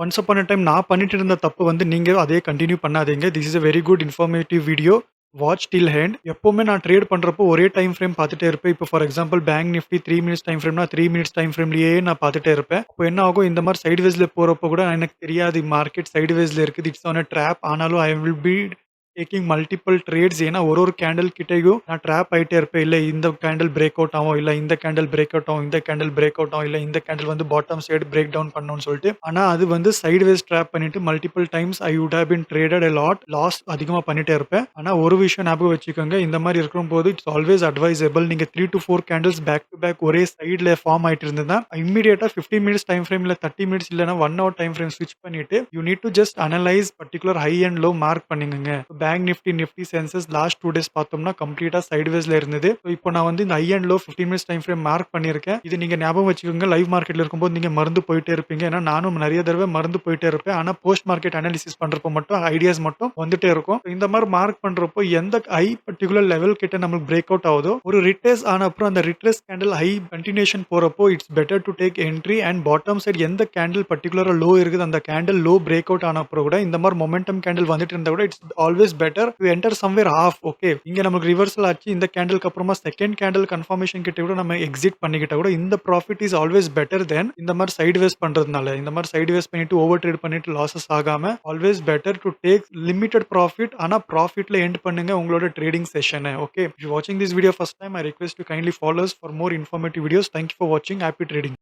Once upon a time நான் பண்ணிட்டு இருந்த தப்பு வந்து நீங்க அதே கன்டின்யூ பண்ணாதீங்க. This is a very good informative video. Watch till hand. எப்பவுமே நான் ட்ரேட் பண்றப்போ ஒரே டைம் ஃப்ரேம் பார்த்துட்டே இருப்பேன். இப்போ for example bank Nifty 3 minutes time ஃப்ரேம்னா 3 மினிட்ஸ் டைம் ஃப்ரேம்லயே நான் பார்த்துட்டே இருப்பேன். அப்போ என்ன ஆகும் இந்த மாரி சைட்வேஸ்ல போறப்போ கூட எனக்கு தெரியாது மார்க்கெட் சைட்வேஸ்ல இருக்குது. It's on a drop. ஆனாலும் I will be taking multiple trades. ஏன்னா ஒரு கேண்டில் கிட்டயும் நான் ட்ராப் ஆயிட்டே இருப்பேன். இல்ல இந்த கேண்டில் பிரேக் அவுட் ஆகும். இல்ல இந்த கேண்டில் பிரேக் அவுட் ஆகும். இந்த கேண்டில் பிரேக் அவுட் ஆகும். இல்ல இந்த கேண்டில் வந்து பாட்டம் சைடு பிரேக் டவுன் பண்ணணும்னு சொல்லிட்டு. ஆனா அது வந்து சைட்வேஸ் ட்ராப் பண்ணிட்டு multiple times I would have been traded a lot. Loss அதிகமா பண்ணிட்டே இருப்பேன். ஆனா ஒரு விஷயம் ஞாபகம் வச்சுக்கோங்க. இந்த மாரி இருக்கும்போது இட்ஸ் ஆல்வேஸ் அட்வைசபிள். நீங்க 3 to 4 candles back to back ஒரே சைடுல ஃபார்ம் ஆயிட்டு இருந்ததுன்னா இம்மீடியேட்டா 15 மினிட்ஸ் டைம் ஃப்ரேம் இல்ல 30 மினிட்ஸ் இல்லனா 1 ஹவர் டைம் ஃப்ரேம் ஸ்விட்ச் பண்ணிட்டு you need to just analyse particular high and low mark பண்ணுங்க. Bank Nifty Sensex last 2 days பார்த்தோம்னா கம்ப்ளீட்டா சைட்வேஸ்ல இருந்தது. இப்போ நான் வந்து இந்த high and low 15 minutes time frame mark பண்ணியிருக்கேன். இது நீங்க ஞாபகம் வச்சுக்கோங்க. லைவ் மார்க்கெட்ல இருக்கும்போது நீங்க மறந்து போயிட்டே இருப்பீங்க. ஏன்னா நானும் நிறைய தடவை மறந்து போயிட்டே இருப்பேன். ஆனா போஸ்ட் மார்க்கெட் அனாலிசிஸ் பண்றப்போ மட்டும் ஐடியாஸ் மட்டும் வந்துட்டே இருக்கும். இந்த மாதிரி மார்க் பண்றப்போ எந்த ஹை பர்ட்டிகுலர் லெவல் கிட்ட நமக்கு பிரேக் அவுட் ஆகுதோ ஒரு ரிட்ரேஸ் ஆன அப்புறம் அந்த ரிட்ரேஸ் கேண்டில் ஹை கண்டினியூஷன் போறப்போ it's better to take entry and bottom side எந்த கேண்டில் பர்ட்டிகுலரா லோ இருக்குது அந்த கேண்டில் லோ பிரேக் அவுட் ஆன அப்புறம் கூட இந்த மாதிரி மொமெண்டம் கேண்டில் வந்துட்டு இருந்தா கூட it's always better to enter somewhere off. Okay இங்க நமக்கு ரிவர்சல் ஆச்சு. இந்த கேண்டிலுக்கு அப்புறமா செகண்ட் கேண்டில் கன்ஃபர்மேஷன் கிட்ட கூட நம்ம எக்ஸிட் பண்ணிக்கிட்ட கூட இந்த profit is always better than இந்த மாதிரி சைடு வேஸ் பண்றதுனால. இந்த மாதிரி சைடு வேஸ் பண்ணிட்டு ஓவர் ட்ரேட் பண்ணிட்டு லாசஸ் ஆகாம always better to take limited profit. ஆனா ப்ராஃபிட்ல எண்ட் பண்ணுங்க உங்களோட ட்ரேடிங் செஷனை. Okay, if you watching this video first time I request you kindly follow us for more informative videos. Thank you for watching. Happy trading.